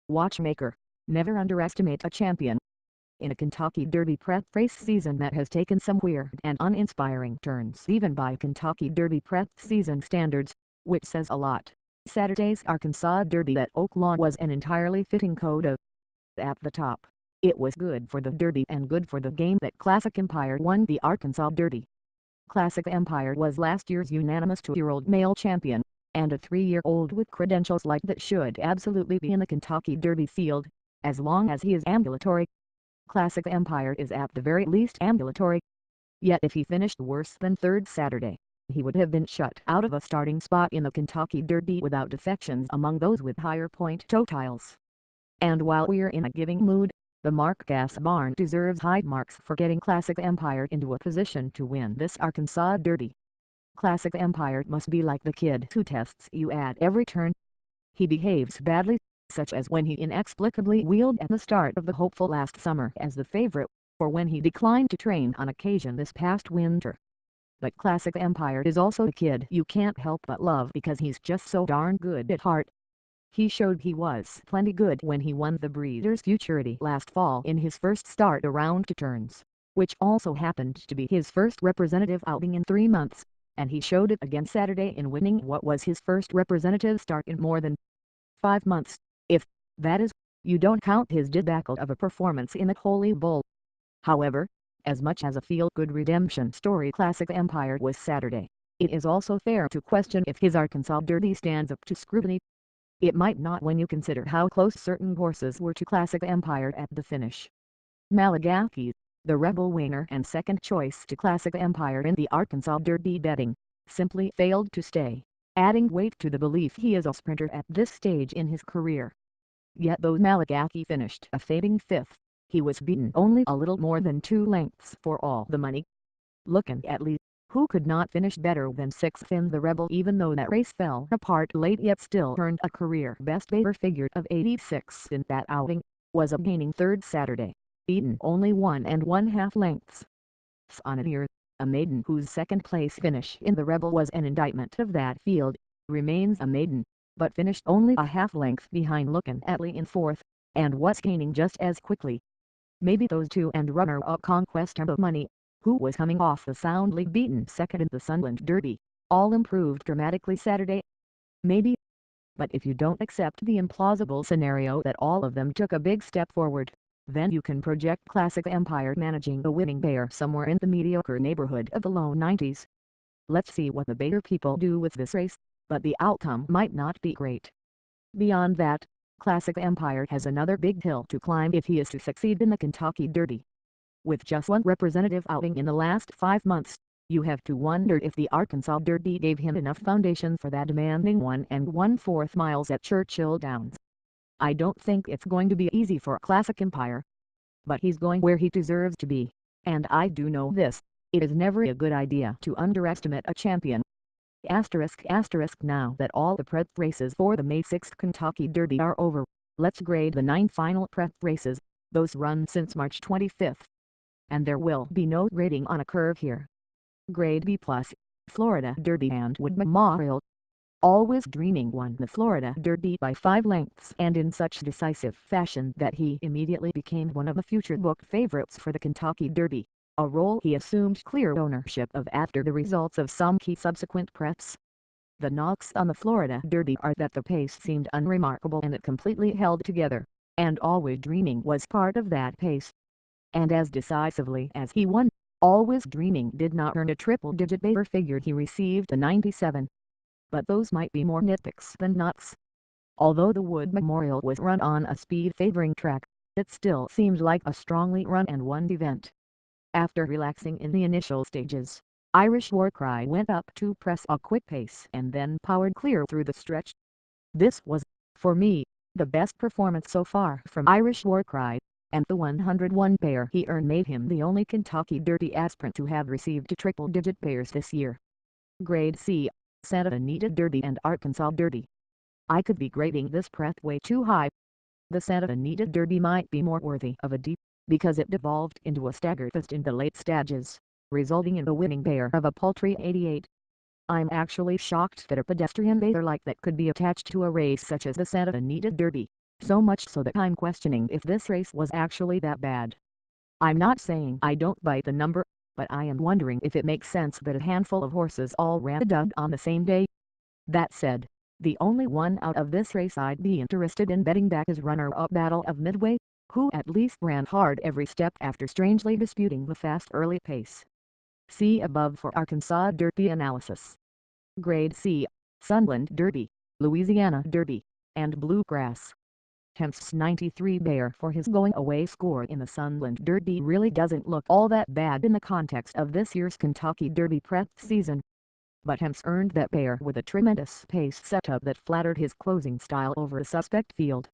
Watchmaker, never underestimate a champion. In a Kentucky Derby prep race season that has taken some weird and uninspiring turns even by Kentucky Derby prep season standards, which says a lot, Saturday's Arkansas Derby at Oaklawn was an entirely fitting coda. At the top, it was good for the Derby and good for the game that Classic Empire won the Arkansas Derby. Classic Empire was last year's unanimous 2-year-old male champion, and a 3-year-old with credentials like that should absolutely be in the Kentucky Derby field, as long as he is ambulatory. Classic Empire is at the very least ambulatory. Yet if he finished worse than third Saturday, he would have been shut out of a starting spot in the Kentucky Derby without defections among those with higher point totals. And while we're in a giving mood, the Mark Gas Barn deserves high marks for getting Classic Empire into a position to win this Arkansas Derby. Classic Empire must be like the kid who tests you at every turn. He behaves badly, such as when he inexplicably wheeled at the start of the hopeful last summer as the favorite, or when he declined to train on occasion this past winter. But Classic Empire is also a kid you can't help but love because he's just so darn good at heart. He showed he was plenty good when he won the Breeders' Futurity last fall in his first start around 2 turns, which also happened to be his first representative outing in 3 months, and he showed it again Saturday in winning what was his first representative start in more than 5 months, if, that is, you don't count his debacle of a performance in the Holy Bull. However, as much as a feel-good redemption story Classic Empire was Saturday, it is also fair to question if his Arkansas Derby stands up to scrutiny. It might not when you consider how close certain horses were to Classic Empire at the finish. Malagasy, the Rebel winner and second choice to Classic Empire in the Arkansas Derby betting, simply failed to stay, adding weight to the belief he is a sprinter at this stage in his career. Yet though Malagasy finished a fading 5th, he was beaten only a little more than 2 lengths for all the money. Looking at Lee, who could not finish better than 6th in the Rebel even though that race fell apart late yet still earned a career best paper figure of 86 in that outing, was a gaining 3rd Saturday, beaten only 1½ lengths. Sonneteer, a maiden whose second-place finish in the Rebel was an indictment of that field, remains a maiden, but finished only a half length behind Lookin' at Lee in 4th, and was gaining just as quickly. Maybe those two and runner-up Conquest of Money, who was coming off the soundly beaten second in the Sunland Derby, all improved dramatically Saturday. Maybe. But if you don't accept the implausible scenario that all of them took a big step forward, then you can project Classic Empire managing a winning pair somewhere in the mediocre neighborhood of the low 90s. Let's see what the Bayer people do with this race, but the outcome might not be great. Beyond that, Classic Empire has another big hill to climb if he is to succeed in the Kentucky Derby. With just one representative outing in the last 5 months, you have to wonder if the Arkansas Derby gave him enough foundation for that demanding 1 1/4 miles at Churchill Downs. I don't think it's going to be easy for Classic Empire. But he's going where he deserves to be, and I do know this, it is never a good idea to underestimate a champion. Now that all the prep races for the May 6th Kentucky Derby are over, let's grade the 9 final prep races, those run since March 25th. And there will be no grading on a curve here. Grade B+, Florida Derby and Wood Memorial. Always Dreaming won the Florida Derby by 5 lengths and in such decisive fashion that he immediately became one of the future book favorites for the Kentucky Derby, a role he assumed clear ownership of after the results of some key subsequent preps. The knocks on the Florida Derby are that the pace seemed unremarkable and it completely held together, and Always Dreaming was part of that pace. And as decisively as he won, Always Dreaming did not earn a triple-digit paper figure. He received a 97. But those might be more nitpicks than nuts. Although the Wood Memorial was run on a speed-favoring track, it still seemed like a strongly run and won event. After relaxing in the initial stages, Irish Warcry went up to press a quick pace and then powered clear through the stretch. This was, for me, the best performance so far from Irish Warcry, and the 101 pair he earned made him the only Kentucky Derby aspirant to have received triple-digit pairs this year. Grade C, Santa Anita Derby and Arkansas Derby. I could be grading this prep way too high. The Santa Anita Derby might be more worthy of a D, because it devolved into a staggerfest in the late stages, resulting in the winning pair of a paltry 88. I'm actually shocked that a pedestrian pair like that could be attached to a race such as the Santa Anita Derby. so much so that I'm questioning if this race was actually that bad. I'm not saying I don't bite the number, but I am wondering if it makes sense that a handful of horses all ran dud on the same day. That said, the only one out of this race I'd be interested in betting back is runner-up Battle of Midway, who at least ran hard every step after strangely disputing the fast early pace. See above for Arkansas Derby analysis. Grade C, Sunland Derby, Louisiana Derby, and Bluegrass. Hemp's 93 Bear for his going-away score in the Sunland Derby really doesn't look all that bad in the context of this year's Kentucky Derby prep season. But Hemp's earned that Bear with a tremendous pace setup that flattered his closing style over a suspect field.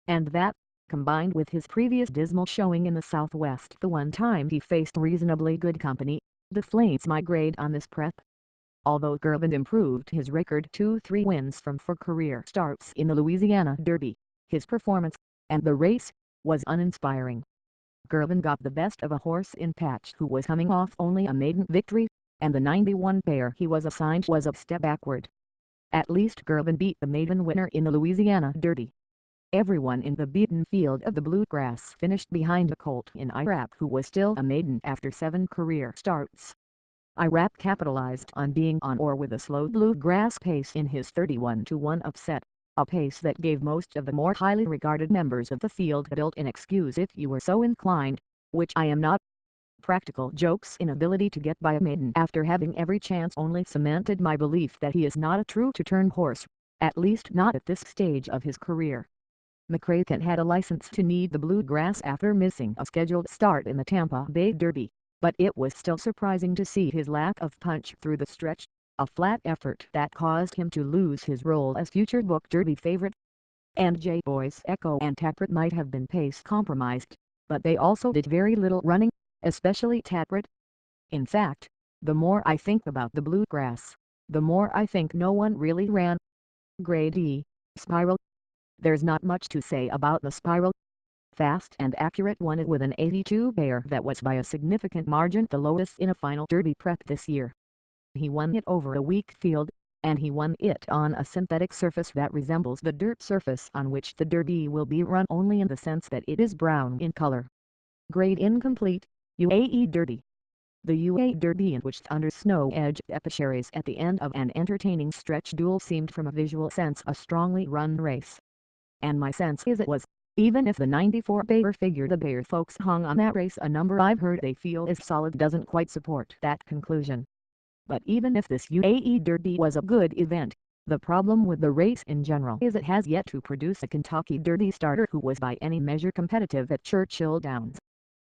And that, combined with his previous dismal showing in the Southwest the one time he faced reasonably good company, deflates my grade on this prep. Although Girvan improved his record to 3 wins from 4 career starts in the Louisiana Derby, his performance, and the race, was uninspiring. Girvan got the best of a horse in Patch who was coming off only a maiden victory, and the 91 pair he was assigned was a step backward. At least Girvan beat the maiden winner in the Louisiana Derby. Everyone in the beaten field of the Bluegrass finished behind a colt in Iraq who was still a maiden after 7 career starts. Iraq capitalized on being on or with a slow Bluegrass pace in his 31-1 upset, a pace that gave most of the more highly regarded members of the field a built-in excuse if you were so inclined, which I am not. Practical Joke's inability to get by a maiden after having every chance only cemented my belief that he is not a true-to-turn horse, at least not at this stage of his career. McCracken had a license to need the Bluegrass after missing a scheduled start in the Tampa Bay Derby, but it was still surprising to see his lack of punch through the stretch, a flat effort that caused him to lose his role as future book Derby favorite. And J-Boys Echo and Taproot might have been pace compromised, but they also did very little running, especially Taproot. In fact, the more I think about the Bluegrass, the more I think no one really ran. Grade E, Spiral. There's not much to say about the Spiral. Fast and accurate won it with an 82 pair that was by a significant margin the lowest in a final Derby prep this year. He won it over a weak field, and he won it on a synthetic surface that resembles the dirt surface on which the Derby will be run only in the sense that it is brown in color. Grade incomplete, UAE Derby. The UAE Derby in which under snow-edged epicharies at the end of an entertaining stretch duel seemed from a visual sense a strongly run race. And my sense is it was, even if the 94 Bayer figure the Bayer folks hung on that race a number I've heard they feel is solid doesn't quite support that conclusion. But even if this UAE Derby was a good event, the problem with the race in general is it has yet to produce a Kentucky Derby starter who was by any measure competitive at Churchill Downs.